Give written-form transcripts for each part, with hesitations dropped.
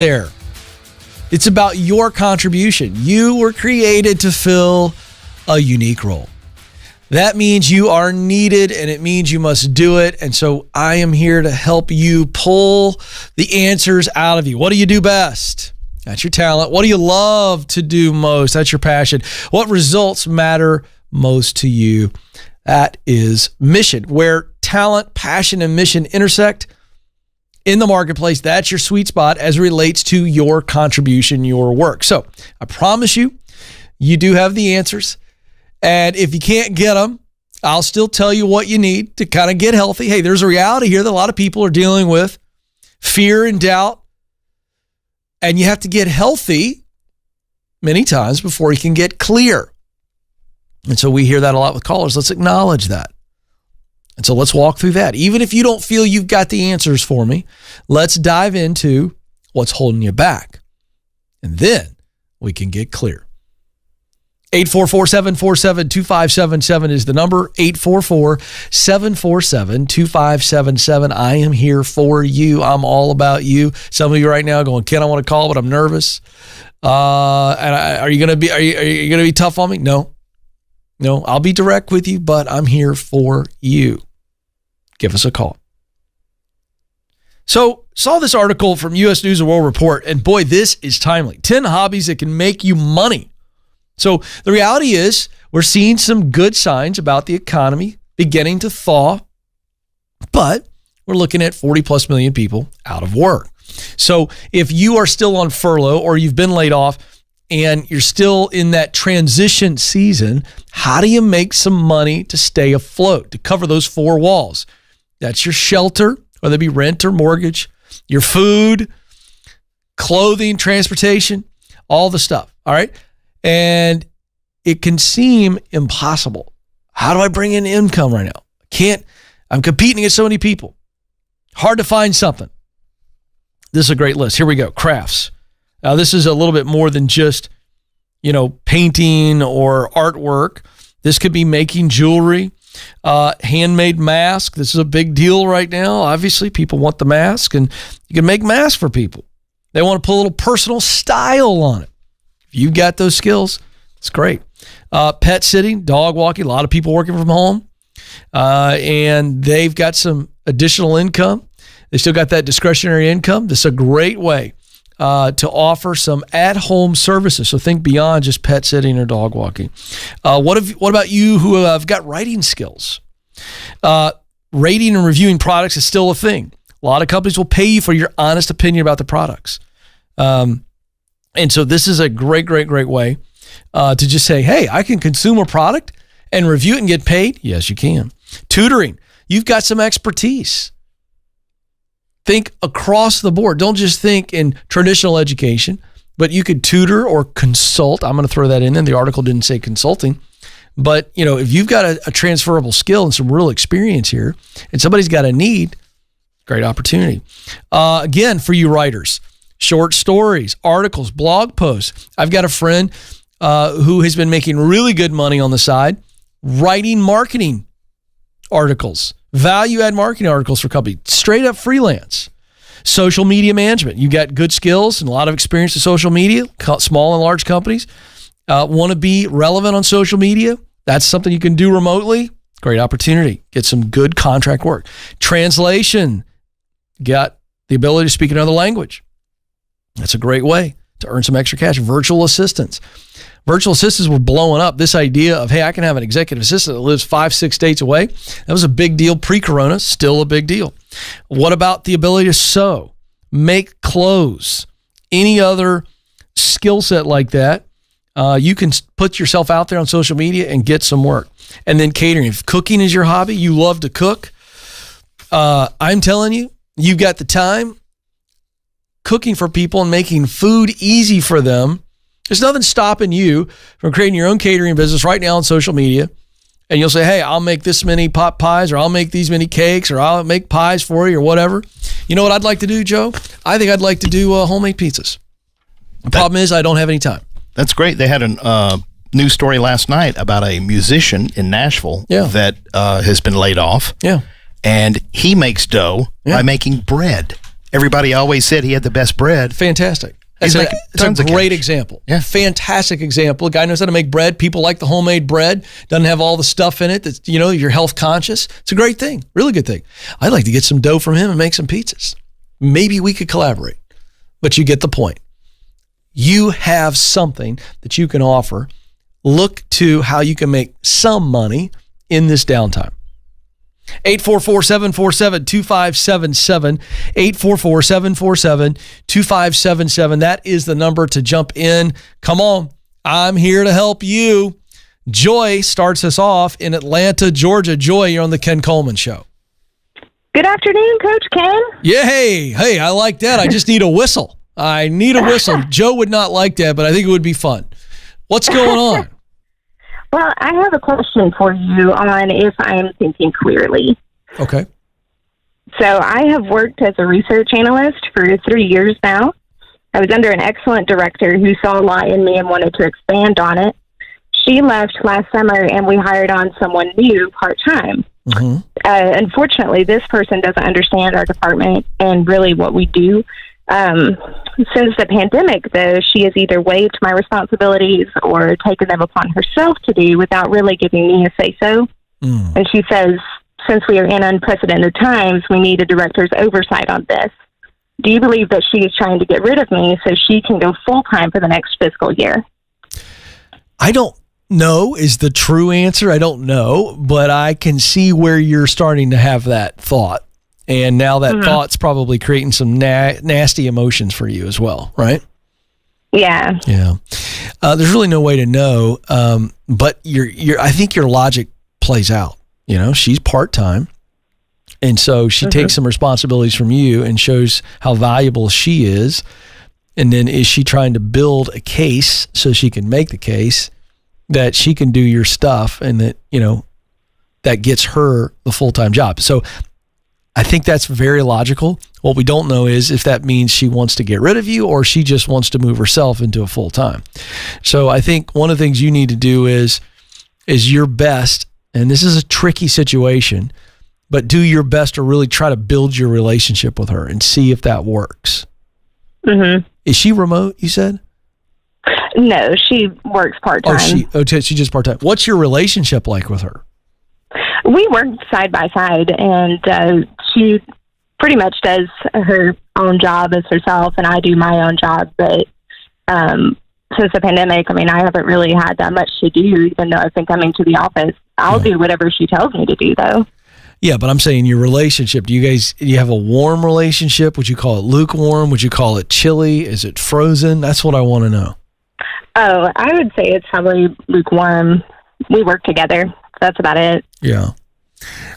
there. It's about your contribution. You were created to fill a unique role. That means you are needed, and it means you must do it. And so I am here to help you pull the answers out of you. What do you do best? That's your talent. What do you love to do most? That's your passion. What results matter most to you? That is mission. Where talent, passion, and mission intersect in the marketplace, that's your sweet spot as it relates to your contribution, your work. So I promise you, you do have the answers. And if you can't get them, I'll still tell you what you need to kind of get healthy. Hey, there's a reality here that a lot of people are dealing with, fear and doubt. And you have to get healthy many times before you can get clear. And so we hear that a lot with callers. Let's acknowledge that. And so let's walk through that. Even if you don't feel you've got the answers for me, let's dive into what's holding you back. And then we can get clear. 844-747-2577 is the number. 844-747-2577. I am here for you. I'm all about you. Some of you right now going, Ken, I want to call, but I'm nervous. Are you gonna be tough on me? No, I'll be direct with you, but I'm here for you. Give us a call. So, saw this article from U.S. News and World Report, and boy, this is timely. 10 hobbies that can make you money. So the reality is we're seeing some good signs about the economy beginning to thaw, but we're looking at 40 plus million people out of work. So if you are still on furlough or you've been laid off and you're still in that transition season, how do you make some money to stay afloat, to cover those four walls? That's your shelter, whether it be rent or mortgage, your food, clothing, transportation, all the stuff, all right? And it can seem impossible. How do I bring in income right now? I'm competing against so many people. Hard to find something. This is a great list. Here we go. Crafts. Now, this is a little bit more than just, painting or artwork. This could be making jewelry, handmade mask. This is a big deal right now. Obviously, people want the mask, and you can make masks for people. They want to put a little personal style on it. If you've got those skills, it's great. Pet sitting, dog walking, a lot of people working from home, and they've got some additional income. They still got that discretionary income. This is a great way to offer some at-home services. So think beyond just pet sitting or dog walking. What about you who have got writing skills? Rating and reviewing products is still a thing. A lot of companies will pay you for your honest opinion about the products. And so this is a great way to just say, hey, I can consume a product and review it and get paid. Yes, you can. Tutoring. You've got some expertise. Think across the board. Don't just think in traditional education, but you could tutor or consult. I'm going to throw that in. The article didn't say consulting. But, if you've got a transferable skill and some real experience here and somebody's got a need, great opportunity. Again, for you writers, short stories, articles, blog posts. I've got a friend who has been making really good money on the side, writing marketing articles, value-add marketing articles for companies, straight up freelance. Social media management. You got good skills and a lot of experience in social media, small and large companies. Want to be relevant on social media? That's something you can do remotely. Great opportunity. Get some good contract work. Translation. Got the ability to speak another language. That's a great way to earn some extra cash. Virtual assistants. Virtual assistants were blowing up. This idea of, hey, I can have an executive assistant that lives 5-6 states away. That was a big deal pre-corona, still a big deal. What about the ability to sew, make clothes, any other skill set like that? You can put yourself out there on social media and get some work. And then catering. If cooking is your hobby, you love to cook, I'm telling you, you've got the time. Cooking for people and making food easy for them. There's nothing stopping you from creating your own catering business right now on social media. And you'll say, hey, I'll make this many pot pies, or I'll make these many cakes, or I'll make pies for you, or whatever. You know what I'd like to do, Joe? I think I'd like to do homemade pizzas. The problem is I don't have any time. That's great. They had a news story last night about a musician in Nashville that has been laid off. Yeah. And he makes dough by making bread. Everybody always said he had the best bread. Fantastic. He's It's making a tons of great cash. example. Yeah. Fantastic example. A guy knows how to make bread. People like the homemade bread. Doesn't have all the stuff in it that's, you're health conscious. It's a great thing. Really good thing. I'd like to get some dough from him and make some pizzas. Maybe we could collaborate. But you get the point. You have something that you can offer. Look to how you can make some money in this downtime. 844-747-2577, 844-747-2577. That is the number to jump in. Come on, I'm here to help you. Joy starts us off in Atlanta, Georgia. Joy, you're on the Ken Coleman Show. Good afternoon, Coach Ken. Yeah, hey, I like that. I just need a whistle. I need a whistle. Joe would not like that, but I think it would be fun. What's going on? Well, I have a question for you on if I'm thinking clearly. Okay. So I have worked as a research analyst for 3 years now. I was under an excellent director who saw a lot in me and wanted to expand on it. She left last summer and we hired on someone new part-time. Mm-hmm. Unfortunately, this person doesn't understand our department and really what we do. Since the pandemic, though, she has either waived my responsibilities or taken them upon herself to do without really giving me a say-so. And she says, since we are in unprecedented times, we need a director's oversight on this. Do you believe that she is trying to get rid of me so she can go full-time for the next fiscal year? I don't know is the true answer. I don't know, but I can see where you're starting to have that thought. And now that thought's probably creating some nasty emotions for you as well, right? Yeah. Yeah. There's really no way to know, but I think your logic plays out. She's part-time, and so she takes some responsibilities from you and shows how valuable she is. And then is she trying to build a case so she can make the case that she can do your stuff and that, that gets her the full-time job? So I think that's very logical. What we don't know is if that means she wants to get rid of you or she just wants to move herself into a full-time. So I think one of the things you need to do is your best, and this is a tricky situation, but do your best to really try to build your relationship with her and see if that works. Mm-hmm. Is she remote, you said? No, she works part-time. She's just part-time. What's your relationship like with her? We work side by side, and she pretty much does her own job as herself, and I do my own job. But since the pandemic, I haven't really had that much to do, even though I've been coming to the office. I'll do whatever she tells me to do, though. Yeah, but I'm saying your relationship, do you have a warm relationship? Would you call it lukewarm? Would you call it chilly? Is it frozen? That's what I want to know. Oh, I would say it's probably lukewarm. We work together. That's about it. Yeah.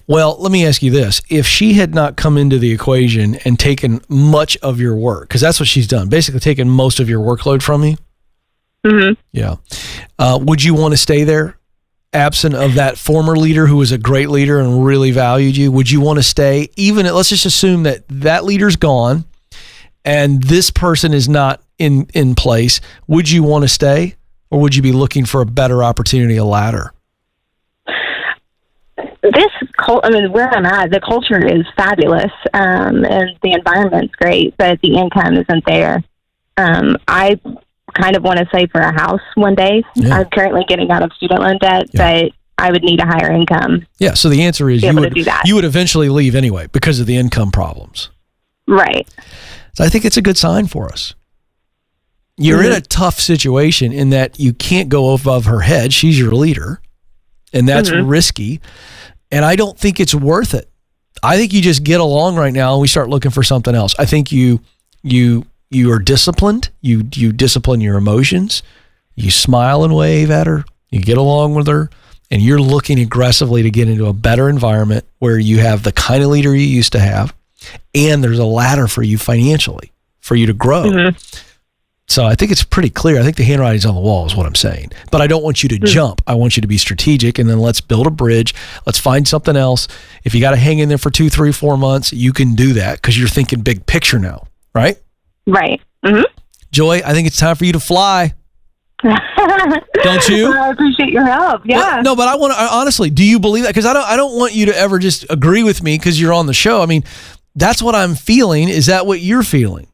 Well, let me ask you this. If she had not come into the equation and taken much of your work, because that's what she's done, basically taken most of your workload from you. Mm-hmm. Yeah. Would you want to stay there? Absent of that former leader who was a great leader and really valued you, would you want to stay? Even let's just assume that leader's gone and this person is not in place. Would you want to stay, or would you be looking for a better opportunity, a ladder? Where I'm at, the culture is fabulous, and the environment's great, but the income isn't there. I kind of want to save for a house one day. Yeah. I'm currently getting out of student loan debt, but I would need a higher income. Yeah, so the answer is you would eventually leave anyway because of the income problems. Right. So I think it's a good sign for us. You're in a tough situation in that you can't go above her head. She's your leader, and that's risky. And I don't think it's worth it. I think you just get along right now and we start looking for something else. I think you are disciplined. You discipline your emotions. You smile and wave at her. You get along with her, and you're looking aggressively to get into a better environment where you have the kind of leader you used to have, and there's a ladder for you financially for you to grow. Mm-hmm. So I think it's pretty clear. I think the handwriting's on the wall is what I'm saying. But I don't want you to jump. I want you to be strategic, and then let's build a bridge. Let's find something else. If you got to hang in there for 2, 3, 4 months, you can do that because you're thinking big picture now, right? Right. Mm-hmm. Joy, I think it's time for you to fly. Don't you? Well, I appreciate your help. Yeah. No, but I want to honestly. Do you believe that? Because I don't want you to ever just agree with me because you're on the show. I mean, that's what I'm feeling. Is that what you're feeling?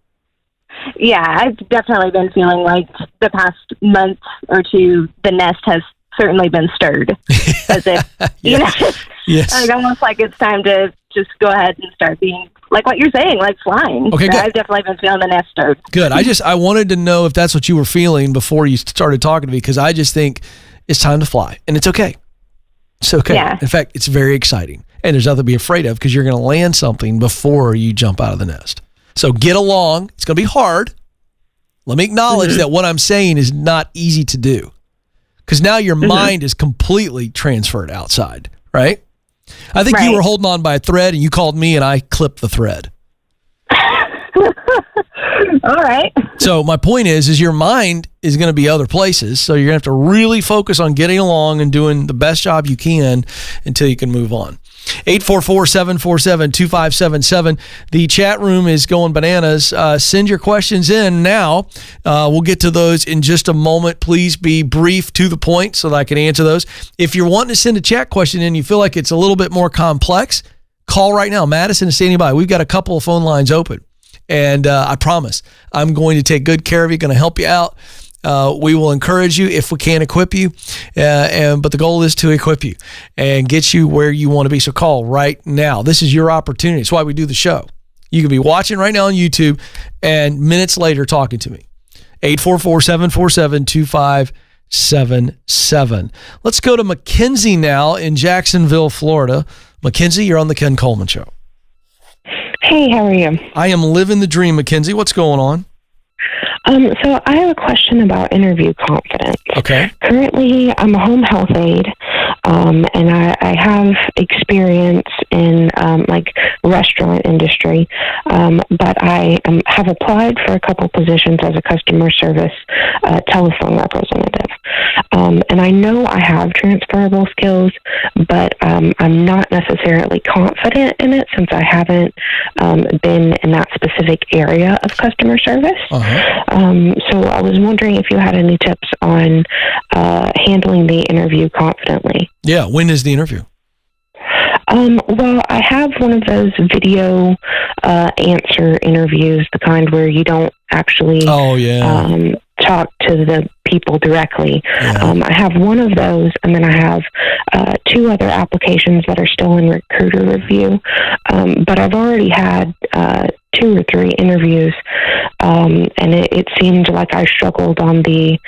Yeah, I've definitely been feeling like the past month or two, the nest has certainly been stirred. As if, you know, Yes. like almost like it's time to just go ahead and start being like what you're saying, like flying. Okay, So good. I've definitely been feeling the nest stirred. Good. I wanted to know if that's what you were feeling before you started talking to me, because I just think it's time to fly, and it's okay. It's okay. Yeah. In fact, it's very exciting, and there's nothing to be afraid of because you're going to land something before you jump out of the nest. So get along. It's going to be hard. Let me acknowledge that what I'm saying is not easy to do, because now your mind is completely transferred outside, right? I think you were holding on by a thread, and you called me, and I clipped the thread. All right. So my point is your mind is going to be other places. So you're going to have to really focus on getting along and doing the best job you can until you can move on. 844-747-2577. The chat room is going bananas. Send your questions in now. We'll get to those in just a moment. Please be brief, to the point, so that I can answer those. If you're wanting to send a chat question in, you feel like it's a little bit more complex, call right now. Madison is standing by. We've got a couple of phone lines open. And I promise I'm going to take good care of you, going to help you out. We will encourage you if we can equip you. But the goal is to equip you and get you where you want to be. So call right now. This is your opportunity. It's why we do the show. You can be watching right now on YouTube and minutes later talking to me. 844-747-2577. Let's go to Mackenzie now in Jacksonville, Florida. Mackenzie, you're on the Ken Coleman Show. Hey, how are you? I am living the dream, Mackenzie. What's going on? So I have a question about interview confidence. Okay. Currently, I'm a home health aide, and I have experience in like restaurant industry, but I have applied for a couple positions as a customer service telephone representative. And I know I have transferable skills, but I'm not necessarily confident in it since I haven't been in that specific area of customer service. So I was wondering if you had any tips on handling the interview confidently. Yeah. When is the interview? Well, I have one of those video answer interviews, the kind where you don't actually talk to the people directly. Yeah. I have one of those, and then I have two other applications that are still in recruiter review. But I've already had 2 or 3 interviews, and it seemed like I struggled on the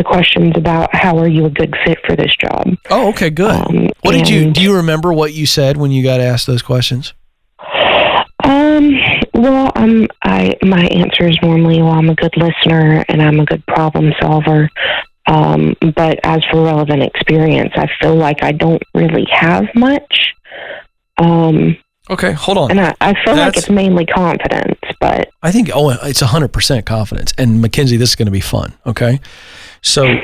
questions about how are you a good fit for this job. Oh, okay, good. Do you remember what you said when you got asked those questions? Well, my answer is normally, well, I'm a good listener and I'm a good problem solver. But as for relevant experience, I feel like I don't really have much. Okay, hold on. And I feel like it's mainly confidence, but I think it's 100% confidence. And Mackenzie, this is going to be fun. Okay, so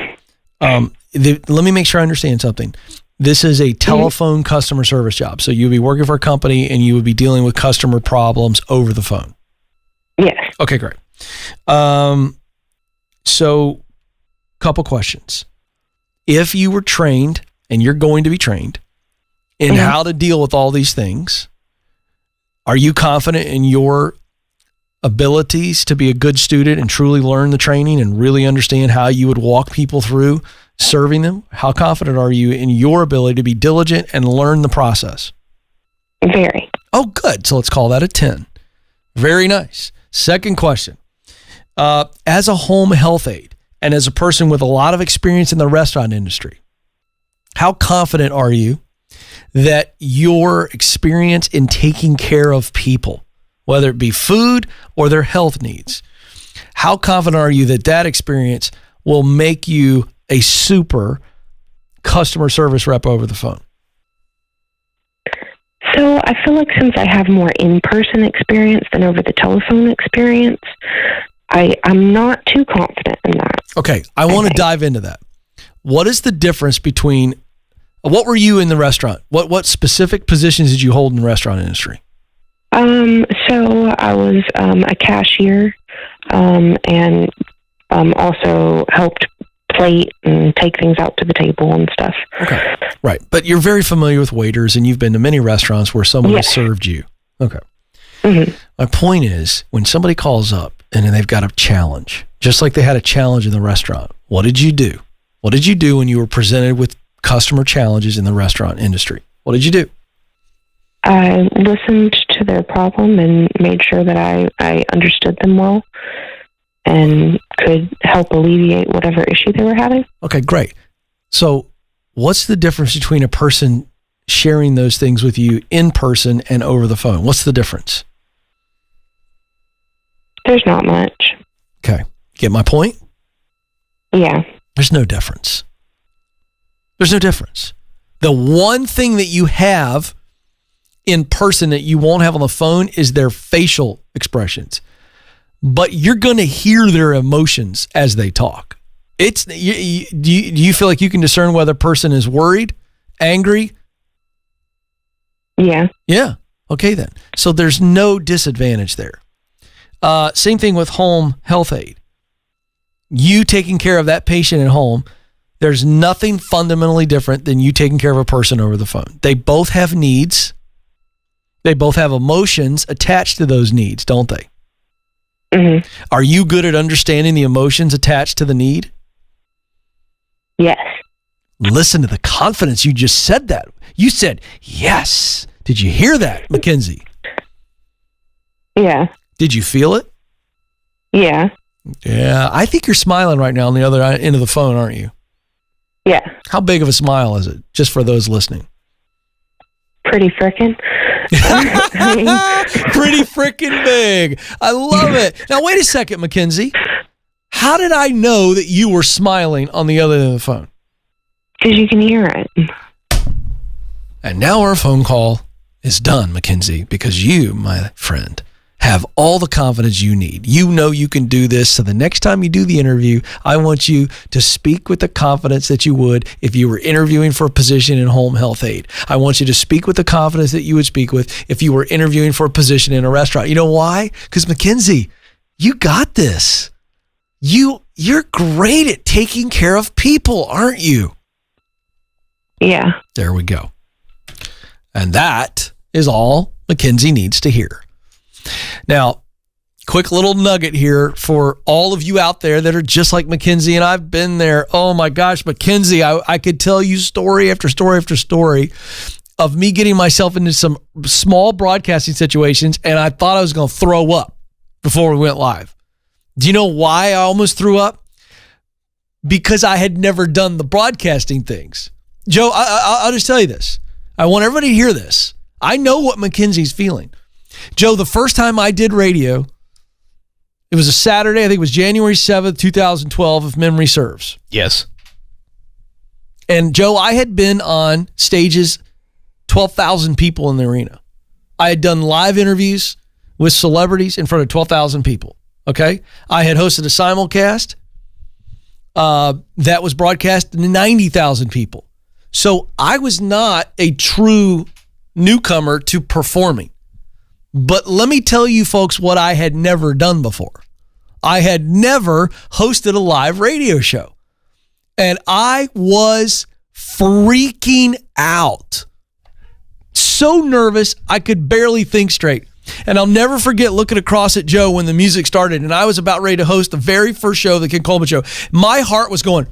let me make sure I understand something. This is a telephone customer service job. So you'll be working for a company and you would be dealing with customer problems over the phone. Yes. Okay, great. So couple questions. If you were trained, and you're going to be trained, in how to deal with all these things, are you confident in your abilities to be a good student and truly learn the training and really understand how you would walk people through serving them? How confident are you in your ability to be diligent and learn the process? Very. Oh, good. So let's call that a 10. Very nice. Second question. As a home health aide and as a person with a lot of experience in the restaurant industry, how confident are you that your experience in taking care of people, whether it be food or their health needs, how confident are you that that experience will make you a super customer service rep over the phone? So I feel like since I have more in-person experience than over the telephone experience, I'm not too confident in that. Okay, I want to dive into that. What is the difference between, what were you in the restaurant? What specific positions did you hold in the restaurant industry? So I was a cashier and also helped plate and take things out to the table and stuff. Okay, right. But you're very familiar with waiters and you've been to many restaurants where someone has served you. Okay. Mm-hmm. My point is, when somebody calls up and then they've got a challenge, just like they had a challenge in the restaurant, what did you do? What did you do when you were presented with customer challenges in the restaurant industry? What did you do? I listened to their problem and made sure that I understood them well and could help alleviate whatever issue they were having. Okay, great. So what's the difference between a person sharing those things with you in person and over the phone? What's the difference? There's not much. Okay. Get my point? Yeah. There's no difference. There's no difference. The one thing that you have in person that you won't have on the phone is their facial expressions. But you're going to hear their emotions as they talk. Do you feel like you can discern whether a person is worried, angry? Yeah. Yeah. Okay, then. So there's no disadvantage there. Same thing with home health aid. You taking care of that patient at home, there's nothing fundamentally different than you taking care of a person over the phone. They both have needs. They both have emotions attached to those needs, don't they? Mm-hmm. Are you good at understanding the emotions attached to the need? Yes. Listen to the confidence you just said that. You said, yes. Did you hear that, Mackenzie? Yeah. Did you feel it? Yeah. Yeah. I think you're smiling right now on the other end of the phone, aren't you? Yeah. How big of a smile is it, just for those listening? Pretty frickin'. Pretty freaking big. I love it. Now, wait a second, Mackenzie. How did I know that you were smiling on the other end of the phone? Because you can hear it. And now our phone call is done, Mackenzie, because you, my friend, have all the confidence you need. You know you can do this. So the next time you do the interview, I want you to speak with the confidence that you would if you were interviewing for a position in home health aid. I want you to speak with the confidence that you would speak with if you were interviewing for a position in a restaurant. You know why? Because Mackenzie, you got this. You're great at taking care of people, aren't you? Yeah. There we go. And that is all Mackenzie needs to hear. Now, quick little nugget here for all of you out there that are just like Mackenzie, and I've been there. Oh my gosh, Mackenzie, I could tell you story after story after story of me getting myself into some small broadcasting situations, and I thought I was going to throw up before we went live. Do you know why I almost threw up? Because I had never done the broadcasting things. Joe, I'll just tell you this. I want everybody to hear this. I know what Mackenzie's feeling. Joe, the first time I did radio, it was a Saturday. I think it was January 7th, 2012, if memory serves. Yes. And Joe, I had been on stages, 12,000 people in the arena. I had done live interviews with celebrities in front of 12,000 people. Okay. I had hosted a simulcast that was broadcast to 90,000 people. So I was not a true newcomer to performing. But let me tell you folks what I had never done before. I had never hosted a live radio show. And I was freaking out. So nervous, I could barely think straight. And I'll never forget looking across at Joe when the music started and I was about ready to host the very first show, the Ken Coleman Show. My heart was going,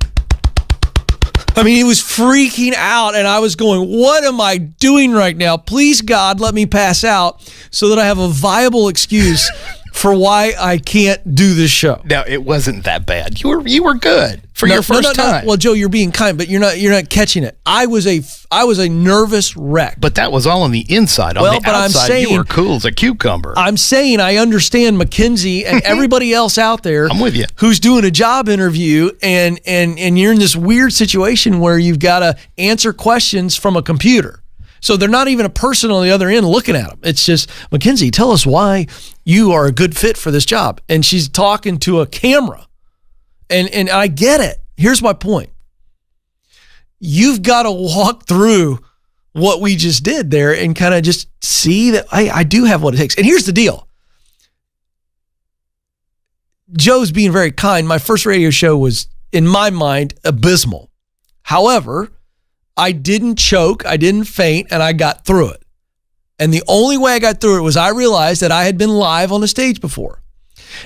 he was freaking out and I was going, what am I doing right now? Please, God, let me pass out so that I have a viable excuse for why I can't do this show. Now, it wasn't that bad. You were good for your first time. Well, Joe, you're being kind, but you're not catching it. I was a nervous wreck. But that was all on the inside. On the outside, you were cool as a cucumber. I'm saying I understand Mackenzie and everybody else out there. I'm with you. Who's doing a job interview and you're in this weird situation where you've got to answer questions from a computer. So they're not even a person on the other end looking at them. It's just, Mackenzie, tell us why you are a good fit for this job. And she's talking to a camera. And I get it. Here's my point. You've got to walk through what we just did there and kind of just see that I do have what it takes. And here's the deal. Joe's being very kind. My first radio show was, in my mind, abysmal. However, I didn't choke, I didn't faint, and I got through it. And the only way I got through it was I realized that I had been live on a stage before.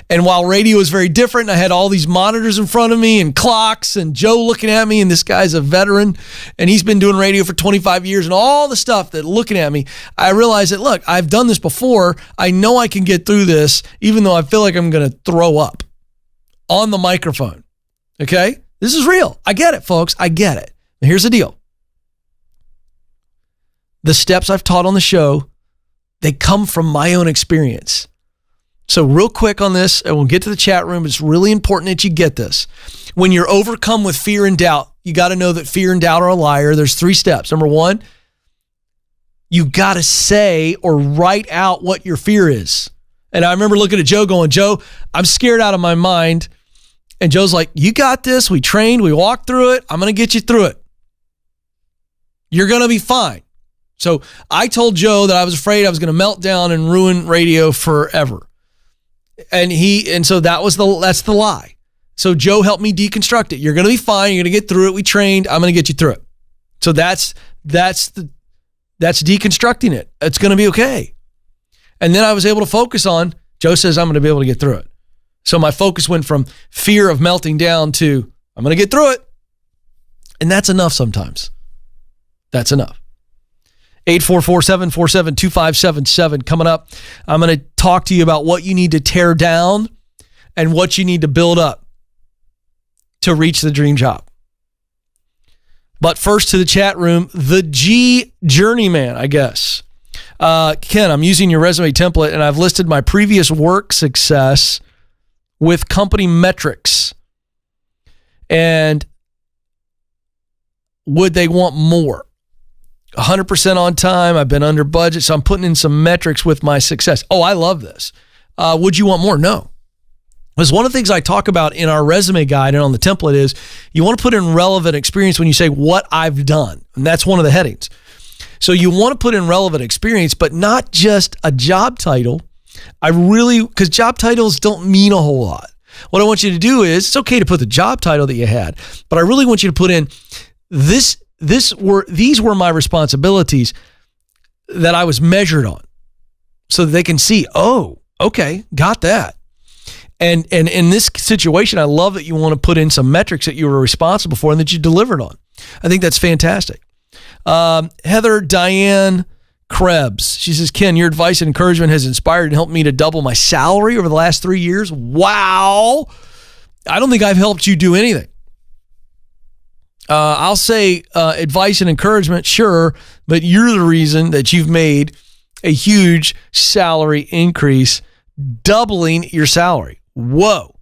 And while radio is very different, I had all these monitors in front of me and clocks and Joe looking at me, and this guy's a veteran and he's been doing radio for 25 years and all the stuff that looking at me, I realized that, look, I've done this before. I know I can get through this, even though I feel like I'm going to throw up on the microphone. Okay? This is real. I get it, folks. I get it. And here's the deal. The steps I've taught on the show, they come from my own experience. So real quick on this, and we'll get to the chat room. It's really important that you get this. When you're overcome with fear and doubt, you got to know that fear and doubt are a liar. There's 3 steps. Number 1, you got to say or write out what your fear is. And I remember looking at Joe going, Joe, I'm scared out of my mind. And Joe's like, you got this. We trained. We walked through it. I'm going to get you through it. You're going to be fine. So I told Joe that I was afraid I was going to melt down and ruin radio forever. And so that's the lie. So Joe helped me deconstruct it. You're going to be fine. You're going to get through it. We trained. I'm going to get you through it. So that's deconstructing it. It's going to be okay. And then I was able to focus on, Joe says I'm going to be able to get through it. So my focus went from fear of melting down to I'm going to get through it. And that's enough sometimes. That's enough. 844-747-2577 coming up. I'm going to talk to you about what you need to tear down and what you need to build up to reach the dream job. But first to the chat room, the G Journeyman, I guess. Ken, I'm using your resume template and I've listed my previous work success with company metrics. And would they want more? 100% on time. I've been under budget. So I'm putting in some metrics with my success. Oh, I love this. Would you want more? No. Because one of the things I talk about in our resume guide and on the template is you want to put in relevant experience when you say what I've done. And that's one of the headings. So you want to put in relevant experience, but not just a job title. Because job titles don't mean a whole lot. What I want you to do is, it's okay to put the job title that you had, but I really want you to put in these were my responsibilities that I was measured on, so that they can see, oh, okay, got that. And in this situation, I love that you want to put in some metrics that you were responsible for and that you delivered on. I think that's fantastic. Heather Diane Krebs, she says, Ken, your advice and encouragement has inspired and helped me to double my salary over the last 3 years. Wow. I don't think I've helped you do anything. I'll say advice and encouragement, sure, but you're the reason that you've made a huge salary increase, doubling your salary. Whoa.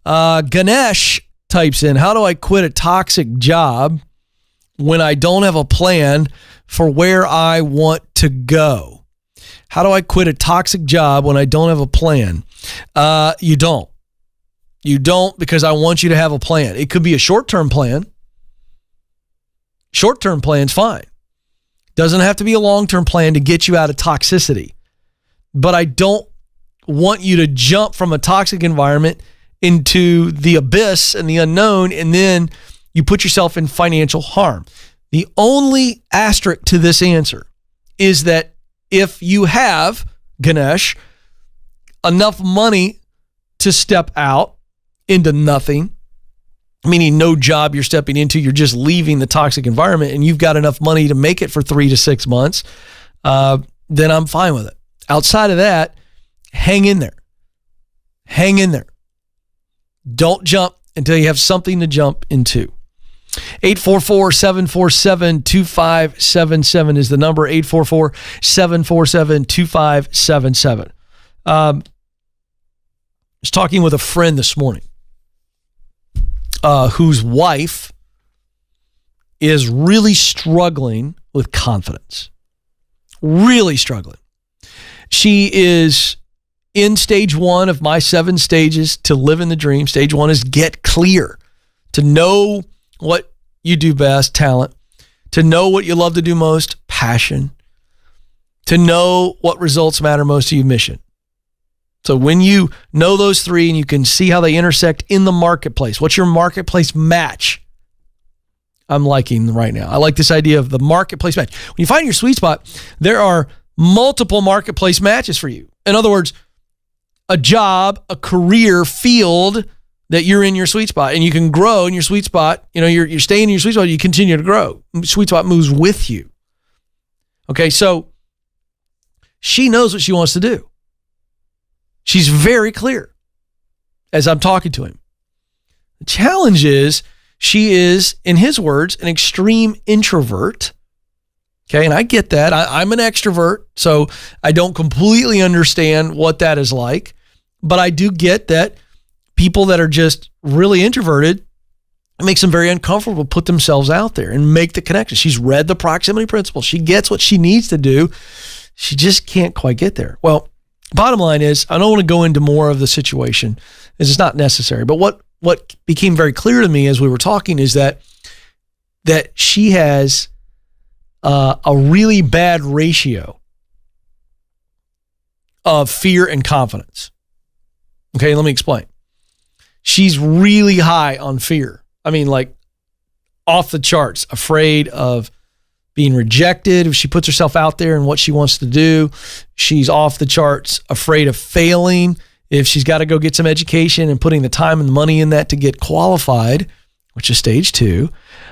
Ganesh types in, how do I quit a toxic job when I don't have a plan for where I want to go? How do I quit a toxic job when I don't have a plan? You don't. You don't, because I want you to have a plan. It could be a short-term plan. Short-term plan's fine. Doesn't have to be a long-term plan to get you out of toxicity. But I don't want you to jump from a toxic environment into the abyss and the unknown, and then you put yourself in financial harm. The only asterisk to this answer is that if you have, Ganesh, enough money to step out into nothing, meaning no job you're stepping into, you're just leaving the toxic environment, and you've got enough money to make it for 3 to 6 months, then I'm fine with it. Outside of that, hang in there. Hang in there. Don't jump until you have something to jump into. 844-747-2577 is the number, 844-747-2577. I was talking with a friend this morning whose wife is really struggling with confidence. Really struggling. She is in stage 1 of my 7 stages to live in the dream. Stage 1 is get clear, to know what you do best, talent, to know what you love to do most, passion, to know what results matter most to you, mission. So when you know those 3 and you can see how they intersect in the marketplace, what's your marketplace match? I'm liking right now. I like this idea of the marketplace match. When you find your sweet spot, there are multiple marketplace matches for you. In other words, a job, a career field that you're in your sweet spot, and you can grow in your sweet spot. You're staying in your sweet spot, you continue to grow. Sweet spot moves with you. Okay, so she knows what she wants to do. She's very clear as I'm talking to him. The challenge is she is, in his words, an extreme introvert. Okay, and I get that. I'm an extrovert, so I don't completely understand what that is like. But I do get that people that are just really introverted, it makes them very uncomfortable to put themselves out there and make the connection. She's read the proximity principle. She gets what she needs to do. She just can't quite get there. Well, bottom line is, I don't want to go into more of the situation, as it's not necessary. But what became very clear to me as we were talking is that she has a really bad ratio of fear and confidence. Okay, let me explain. She's really high on fear. I mean, like off the charts, afraid of being rejected if she puts herself out there and what she wants to do. She's off the charts, afraid of failing if she's got to go get some education and putting the time and the money in that to get qualified, which is stage 2.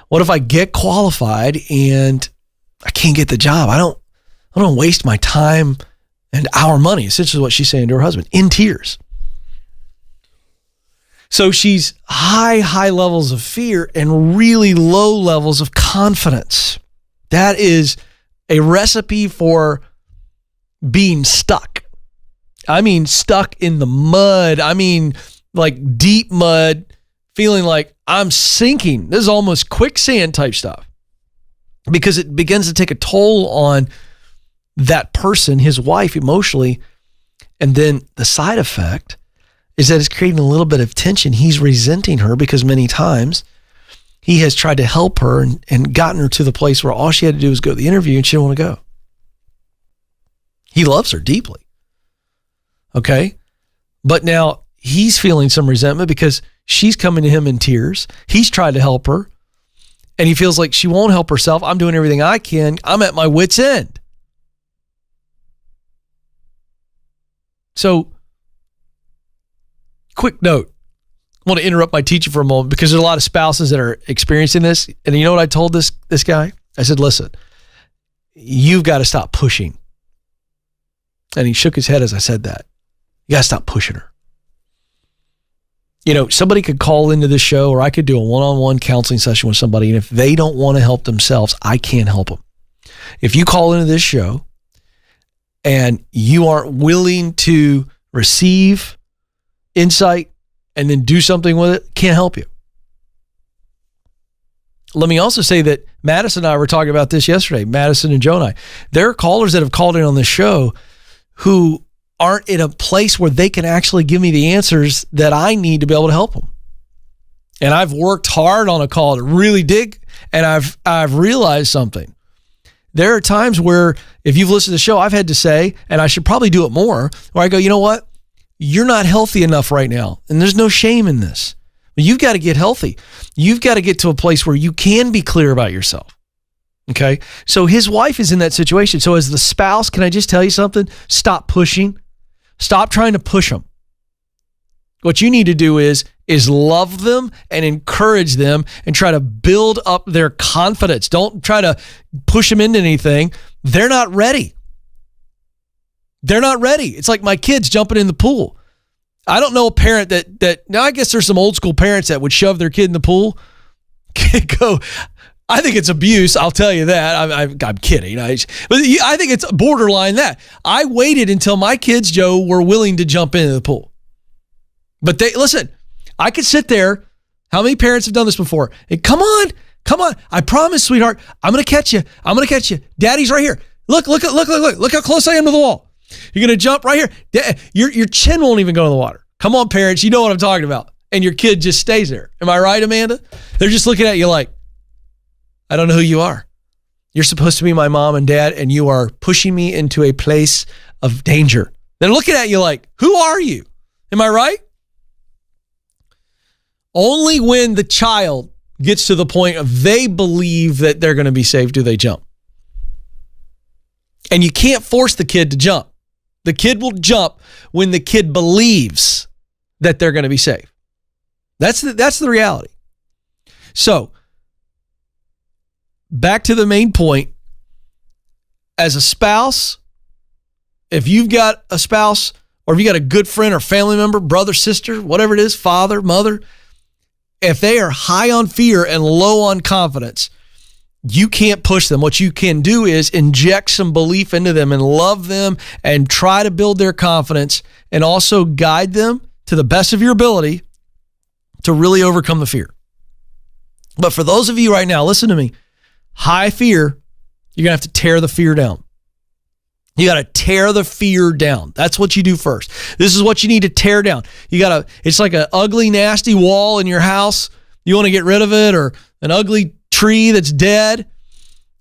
What if I get qualified and I can't get the job? I don't waste my time and our money, essentially what she's saying to her husband, in tears. So she's high levels of fear and really low levels of confidence. That is a recipe for being stuck. I mean, stuck in the mud. I mean, like deep mud, feeling like I'm sinking. This is almost quicksand type stuff, because it begins to take a toll on that person, his wife, emotionally. And then the side effect is that it's creating a little bit of tension. He's resenting her because many times he has tried to help her and gotten her to the place where all she had to do was go to the interview and she didn't want to go. He loves her deeply. Okay? But now he's feeling some resentment because she's coming to him in tears. He's tried to help her and he feels like she won't help herself. I'm doing everything I can. I'm at my wit's end. So, quick note. I want to interrupt my teaching for a moment because there's a lot of spouses that are experiencing this. And you know what I told this guy? I said, listen, you've got to stop pushing. And he shook his head as I said that. You got to stop pushing her. You know, somebody could call into this show, or I could do a one-on-one counseling session with somebody, and if they don't want to help themselves, I can't help them. If you call into this show and you aren't willing to receive insight and then do something with it, can't help you. Let me also say that Madison and I were talking about this yesterday, Madison and Joe and I. There are callers that have called in on this show who aren't in a place where they can actually give me the answers that I need to be able to help them. And I've worked hard on a call to really dig, and I've realized something. There are times where, if you've listened to the show, I've had to say, and I should probably do it more, where I go, you know what? You're not healthy enough right now. And there's no shame in this. But you've got to get healthy. You've got to get to a place where you can be clear about yourself. Okay? So his wife is in that situation. So as the spouse, can I just tell you something? Stop pushing. Stop trying to push them. What you need to do is love them and encourage them and try to build up their confidence. Don't try to push them into anything. They're not ready. They're not ready. It's like my kids jumping in the pool. I don't know a parent that now I guess there's some old school parents that would shove their kid in the pool. Go, I think it's abuse. I'll tell you that. I'm kidding. But I think it's borderline that. I waited until my kids, Joe, were willing to jump into the pool. But listen, I could sit there. How many parents have done this before? Hey, come on. I promise, sweetheart. I'm going to catch you. Daddy's right here. Look how close I am to the wall. You're going to jump right here. Your chin won't even go in the water. Come on, parents. You know what I'm talking about. And your kid just stays there. Am I right, Amanda? They're just looking at you like, I don't know who you are. You're supposed to be my mom and dad, and you are pushing me into a place of danger. They're looking at you like, who are you? Am I right? Only when the child gets to the point of they believe that they're going to be safe do they jump. And you can't force the kid to jump. The kid will jump when the kid believes that they're going to be safe. That's the reality. So, back to the main point. As a spouse, if you've got a spouse or if you got a good friend or family member, brother, sister, whatever it is, father, mother, if they are high on fear and low on confidence, you can't push them. What you can do is inject some belief into them and love them and try to build their confidence and also guide them to the best of your ability to really overcome the fear. But for those of you right now, listen to me, high fear, you're going to have to tear the fear down. You got to tear the fear down. That's what you do first. This is what you need to tear down. It's like an ugly, nasty wall in your house. You want to get rid of it, or an ugly tree that's dead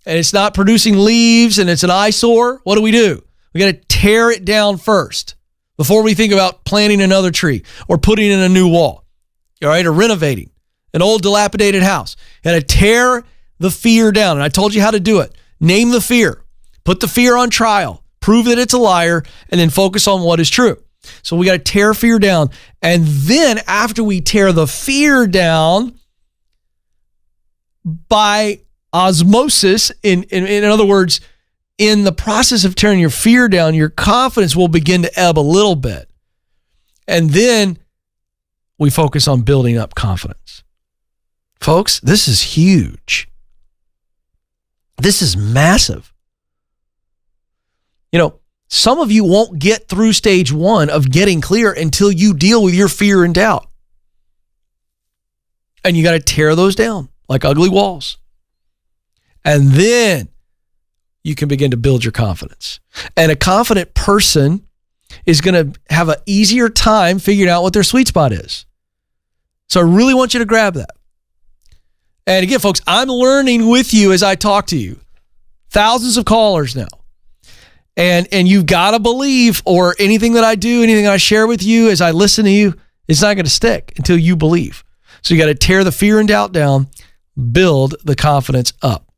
and it's not producing leaves and it's an eyesore. What do? We got to tear it down first before we think about planting another tree or putting in a new wall, all right, or renovating an old dilapidated house. You got to tear the fear down. And I told you how to do it. Name the fear. Put the fear on trial. Prove that it's a liar, and then focus on what is true. So we got to tear fear down. And then after we tear the fear down, by osmosis, in other words, in the process of tearing your fear down, your confidence will begin to ebb a little bit. And then we focus on building up confidence. Folks, this is huge. This is massive. You know, some of you won't get through stage 1 of getting clear until you deal with your fear and doubt. And you got to tear those down like ugly walls. And then you can begin to build your confidence. And a confident person is going to have an easier time figuring out what their sweet spot is. So I really want you to grab that. And again, folks, I'm learning with you as I talk to you. Thousands of callers now. And you've got to believe, or anything that I do, anything I share with you as I listen to you, it's not going to stick until you believe. So you got to tear the fear and doubt down, build the confidence up.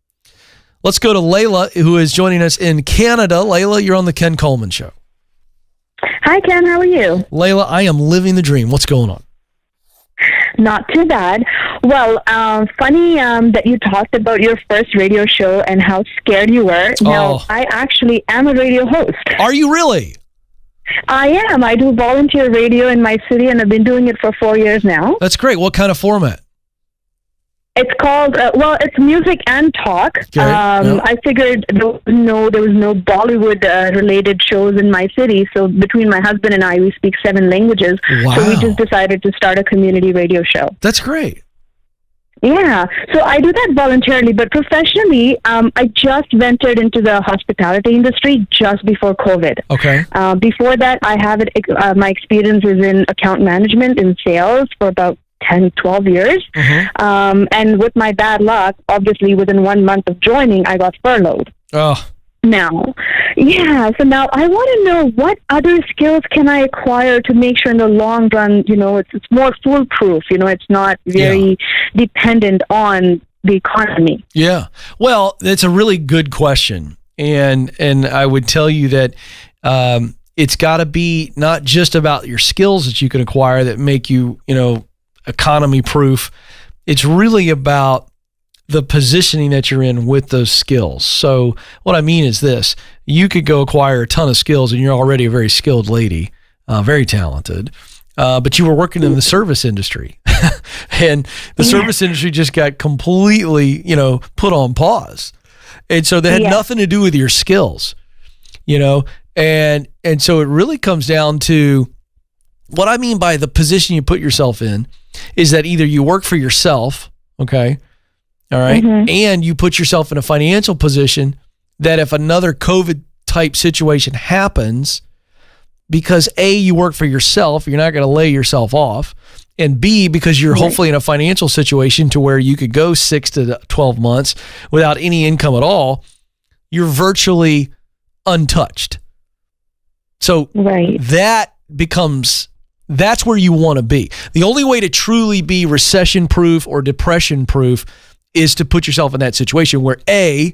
Let's go to Layla, who is joining us in Canada. Layla, you're on the Ken Coleman Show. Hi, Ken. How are you? Layla, I am living the dream. What's going on? Not too bad. Well, funny that you talked about your first radio show and how scared you were. Now, I actually am a radio host. Are you really? I am. I do volunteer radio in my city, and I've been doing it for 4 years now. That's great. What kind of format? It's called, it's music and talk. Okay. I figured there was no Bollywood-related shows in my city, so between my husband and I, we speak 7 languages. Wow. So we just decided to start a community radio show. That's great. Yeah, so I do that voluntarily, but professionally, I just ventured into the hospitality industry just before COVID. Okay. Before that, I have my experience is in account management and sales for about 10, 12 years. Mm-hmm. And with my bad luck, obviously within 1 month of joining, I got furloughed. Oh. Now, so now I want to know, what other skills can I acquire to make sure in the long run, it's more foolproof, it's not very dependent on the economy. Yeah. Well, that's a really good question. And I would tell you that it's got to be not just about your skills that you can acquire that make you, economy proof. It's really about the positioning that you're in with those skills. So what I mean is this: you could go acquire a ton of skills and you're already a very skilled lady, very talented, but you were working in the service industry and the service industry just got completely, put on pause. And so that had nothing to do with your skills, and so it really comes down to what I mean by the position you put yourself in is that either you work for yourself, okay, all right, and you put yourself in a financial position that if another COVID type situation happens, because A, you work for yourself, you're not going to lay yourself off, and B, because you're hopefully in a financial situation to where you could go 6 to 12 months without any income at all, you're virtually untouched. So that's where you want to be. The only way to truly be recession proof or depression proof is to put yourself in that situation where A,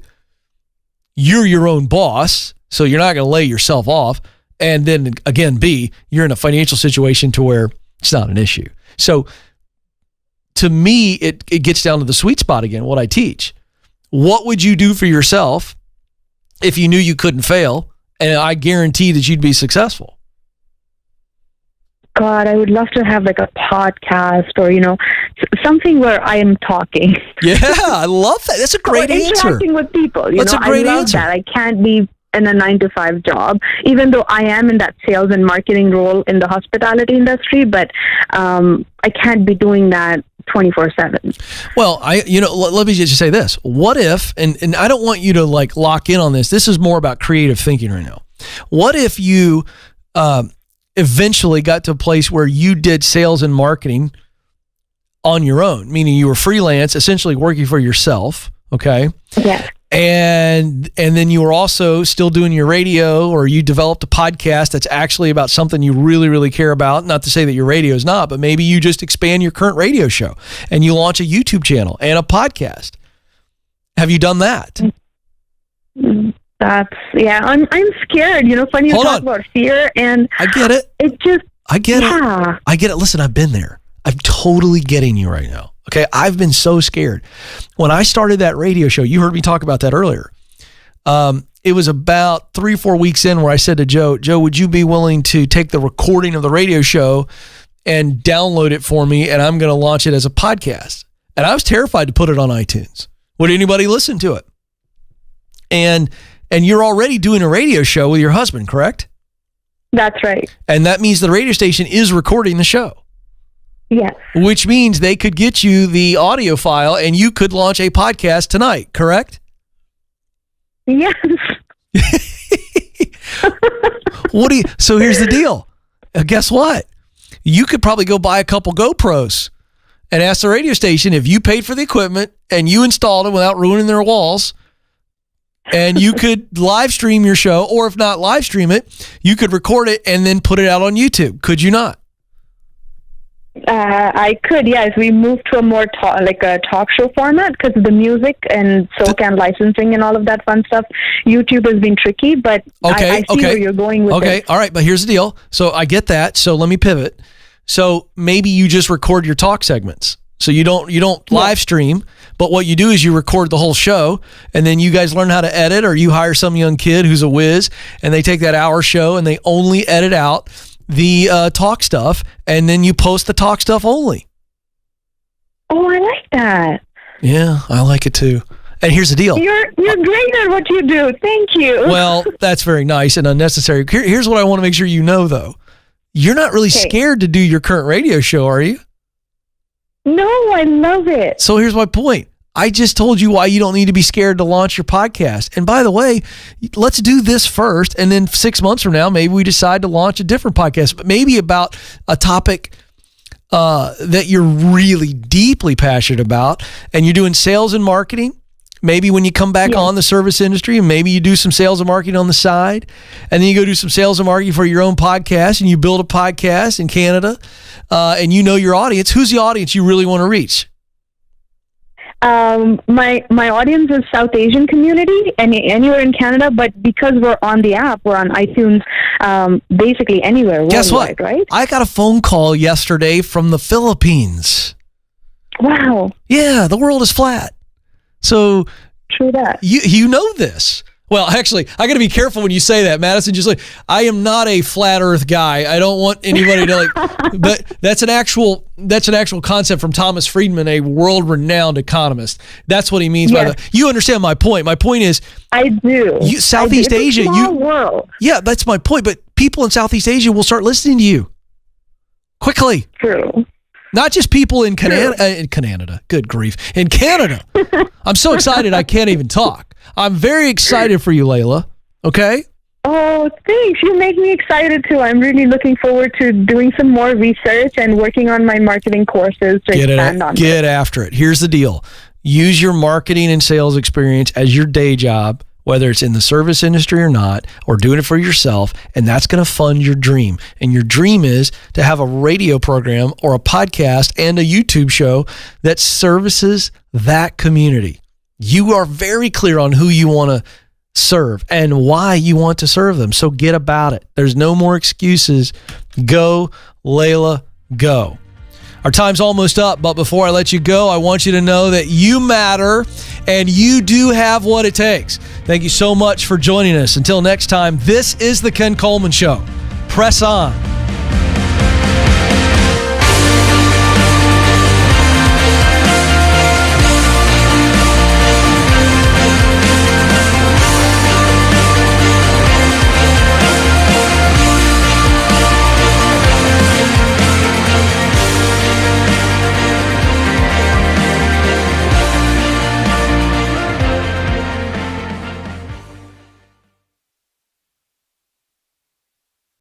you're your own boss, So you're not going to lay yourself off. And then again, B, you're in a financial situation to where it's not an issue. So to me, it gets down to the sweet spot again, what I teach. What would you do for yourself if you knew you couldn't fail? And I guarantee that you'd be successful. God, I would love to have like a podcast or, something where I am talking. Yeah, I love that. That's a great answer. Interacting with people. That's a great I love answer. that. I can't be in a 9-to-5 job, even though I am in that sales and marketing role in the hospitality industry, but I can't be doing that 24/7. Well, let me just say this. What if, and I don't want you to like lock in on this. This is more about creative thinking right now. What if you eventually got to a place where you did sales and marketing on your own, meaning you were freelance, essentially working for yourself, okay? Yeah. And then you were also still doing your radio, or you developed a podcast that's actually about something you really, really care about. Not to say that your radio is not, but maybe you just expand your current radio show and you launch a YouTube channel and a podcast. Have you done that? I'm scared. Funny you talk about fear, and I get it. I get it. Listen, I've been there. I'm totally getting you right now. Okay. I've been so scared. When I started that radio show, you heard me talk about that earlier. It was about 3-4 weeks in where I said to Joe, would you be willing to take the recording of the radio show and download it for me? And I'm going to launch it as a podcast. And I was terrified to put it on iTunes. Would anybody listen to it? And you're already doing a radio show with your husband, correct? That's right. And that means the radio station is recording the show. Yes. Which means they could get you the audio file and you could launch a podcast tonight, correct? Yes. So here's the deal. Guess what? You could probably go buy a couple GoPros and ask the radio station if you paid for the equipment and you installed it without ruining their walls, and you could live stream your show, or if not live stream it, you could record it and then put it out on YouTube. Could you not? I could, yes. We moved to a more a talk show format because of the music and SoCan licensing and all of that fun stuff. YouTube has been tricky, but I see where you're going with it. Okay, all right, but here's the deal. So I get that. So let me pivot. So maybe you just record your talk segments. So you don't live stream, but what you do is you record the whole show, and then you guys learn how to edit, or you hire some young kid who's a whiz, and they take that hour show and they only edit out the talk stuff, and then you post the talk stuff only. Oh, I like that. Yeah, I like it too. And here's the deal. You're great at what you do. Thank you. Well, that's very nice and unnecessary. Here's what I want to make sure you know, though. You're not really scared to do your current radio show, are you? No, I love it. So here's my point. I just told you why you don't need to be scared to launch your podcast. And by the way, let's do this first. And then 6 months from now, maybe we decide to launch a different podcast, but maybe about a topic that you're really deeply passionate about, and you're doing sales and marketing. Maybe when you come back on the service industry, and maybe you do some sales and marketing on the side, and then you go do some sales and marketing for your own podcast, and you build a podcast in Canada, and you know your audience. Who's the audience you really want to reach? My audience is South Asian community, and anywhere in Canada, but because we're on the app, we're on iTunes, basically anywhere. Guess what? Right? I got a phone call yesterday from the Philippines. Wow. Yeah, the world is flat. So true that. You know this. Well, actually, I got to be careful when you say that, Madison. Just like, I am not a flat Earth guy. I don't want anybody to but that's an actual concept from Thomas Friedman, a world-renowned economist. That's what he means by that. You understand my point. My point is, I do. Southeast Asia, world. Yeah, that's my point. But people in Southeast Asia will start listening to you quickly. True. Not just people in Canada. Good grief. In Canada. I'm so excited I can't even talk. I'm very excited for you, Layla. Okay? Oh, thanks. You make me excited too. I'm really looking forward to doing some more research and working on my marketing courses to expand on it. Get after it. Here's the deal. Use your marketing and sales experience as your day job, whether it's in the service industry or not, or doing it for yourself, and that's going to fund your dream. And your dream is to have a radio program or a podcast and a YouTube show that services that community. You are very clear on who you want to serve and why you want to serve them. So get about it. There's no more excuses. Go, Layla, go. Our time's almost up, but before I let you go, I want you to know that you matter and you do have what it takes. Thank you so much for joining us. Until next time, this is the Ken Coleman Show. Press on.